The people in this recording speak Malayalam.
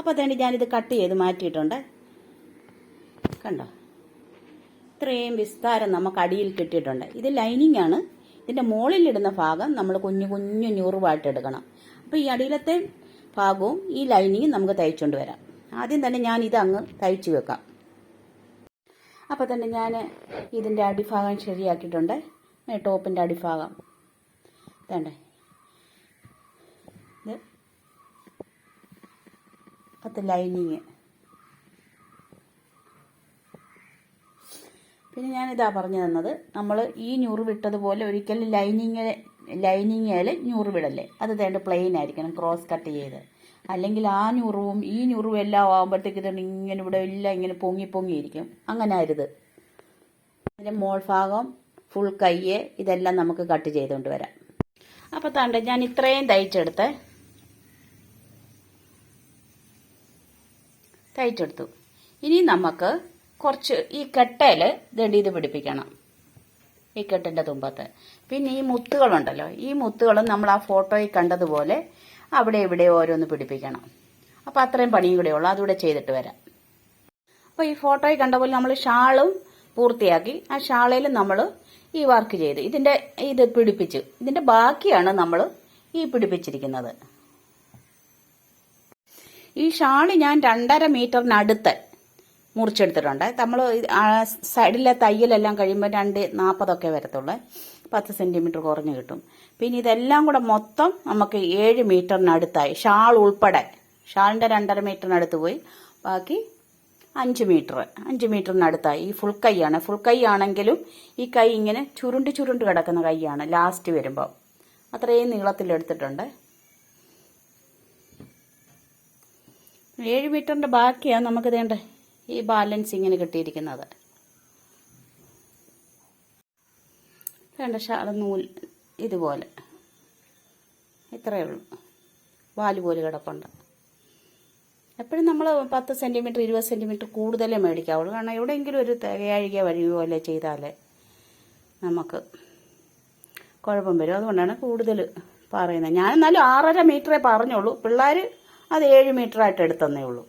അപ്പോൾ അതുകൊണ്ട് ഞാനിത് കട്ട് ചെയ്ത് മാറ്റിയിട്ടുണ്ട്. കണ്ടോ, ഇത്രയും വിസ്താരം നമുക്ക് അടിയിൽ കിട്ടിയിട്ടുണ്ട്. ഇത് ലൈനിങ് ആണ്. ഇതിൻ്റെ മുകളിലിടുന്ന ഭാഗം നമ്മൾ കുഞ്ഞു കുഞ്ഞു ഞൂറുവായിട്ട് എടുക്കണം. അപ്പോൾ ഈ അടിയിലത്തെ ഭാഗവും ഈ ലൈനിങ്ങും നമുക്ക് തയ്ച്ചുകൊണ്ട് വരാം. ആദ്യം തന്നെ ഞാൻ ഇത് അങ്ങ് തയ്ച്ചു വെക്കാം. അപ്പോൾ തന്നെ ഞാൻ ഇതിൻ്റെ അടിഭാഗം ശരിയാക്കിയിട്ടുണ്ട്. ടോപ്പിൻ്റെ അടിഭാഗം വേണ്ടേ, ഇത് അത് ലൈനിങ്. പിന്നെ ഞാനിതാ പറഞ്ഞു തന്നത്, നമ്മൾ ഈ ഞൂറ് വിട്ടതുപോലെ ഒരിക്കലും ലൈനിങ്ങിൽ ഞൂറ് വിടല്ലേ. അത് തേണ്ട പ്ലെയിൻ ആയിരിക്കണം, ക്രോസ് കട്ട് ചെയ്ത്. അല്ലെങ്കിൽ ആ ഞൂറും ഈ ഞൂറും എല്ലാം ആകുമ്പോഴത്തേക്ക് ഇതുകൊണ്ട് ഇങ്ങനെ ഇവിടെ എല്ലാം ഇങ്ങനെ പൊങ്ങി പൊങ്ങിയിരിക്കും. അങ്ങനെ ആയിരുത്. അതിൻ്റെ മോൾ ഭാഗം, ഫുൾ കയ്യ്, ഇതെല്ലാം നമുക്ക് കട്ട് ചെയ്തുകൊണ്ട് വരാം. അപ്പോൾ താണ്ട ഞാൻ ഇത്രയും തയ്ച്ചെടുത്തു. ഇനി നമുക്ക് കുറച്ച് ഈ കെട്ടയിൽ ഇത് പിടിപ്പിക്കണം, ഈ കെട്ടിൻ്റെ തുമ്പത്ത്. പിന്നെ ഈ മുത്തുകളുണ്ടല്ലോ, ഈ മുത്തുകളും നമ്മൾ ആ ഫോട്ടോയിൽ കണ്ടതുപോലെ അവിടെ ഇവിടെ ഓരോന്ന് പിടിപ്പിക്കണം. അപ്പോൾ അത്രയും പണിയും കൂടെ ഉള്ളൂ, അതുകൂടെ ചെയ്തിട്ട് വരാം. അപ്പോൾ ഈ ഫോട്ടോയിൽ കണ്ട പോലെ നമ്മൾ ഷാളും പൂർത്തിയാക്കി. ആ ഷാളയിൽ നമ്മൾ ഈ വർക്ക് ചെയ്ത് ഇത് പിടിപ്പിച്ചു. ഇതിൻ്റെ ബാക്കിയാണ് നമ്മൾ ഈ പിടിപ്പിച്ചിരിക്കുന്നത്. ഈ ഷാള് ഞാൻ 2.5 മീറ്ററിനടുത്ത് മുറിച്ചെടുത്തിട്ടുണ്ട്. നമ്മൾ സൈഡിലെ തയ്യലെല്ലാം കഴിയുമ്പോൾ 2.40 വരത്തുള്ളൂ. 10 സെൻറ്റിമീറ്റർ കുറഞ്ഞ് കിട്ടും. പിന്നെ ഇതെല്ലാം കൂടെ മൊത്തം നമുക്ക് 7 മീറ്ററിനടുത്തായി, ഷാൾ ഉൾപ്പെടെ. ഷാളിൻ്റെ 2.5 മീറ്ററിനടുത്ത് പോയി, ബാക്കി 5 മീറ്ററിനടുത്തായി. ഈ ഫുൾ കൈയാണ്. ഫുൾ കൈ ആണെങ്കിലും ഈ കൈ ഇങ്ങനെ ചുരുണ്ട് കിടക്കുന്ന കൈയാണ് ലാസ്റ്റ് വരുമ്പോൾ. അത്രയും നീളത്തിലെടുത്തിട്ടുണ്ട്. 7 മീറ്ററിൻ്റെ ബാക്കിയാണ് നമുക്ക് വേണ്ട ഈ ബാലൻസ് ഇങ്ങനെ കിട്ടിയിരിക്കുന്നത്. വേണ്ട ഷാൾ നൂൽ ഇതുപോലെ ഇത്രയേ ഉള്ളൂ, വാല് പോലെ കിടപ്പുണ്ട്. എപ്പോഴും നമ്മൾ 10 സെൻറ്റിമീറ്റർ 20 സെൻറ്റിമീറ്റർ കൂടുതലേ മേടിക്കാവുള്ളൂ. കാരണം എവിടെയെങ്കിലും ഒരു തികയാഴിക വഴി പോലെ ചെയ്താലേ നമുക്ക് കുഴപ്പം വരും. അതുകൊണ്ടാണ് കൂടുതൽ പറയുന്നത്. ഞാൻ എന്നാലും 6.5 മീറ്ററേ പറഞ്ഞുള്ളൂ. പിള്ളേർ അത് 7 മീറ്ററായിട്ട് എടുത്തന്നേ ഉള്ളൂ.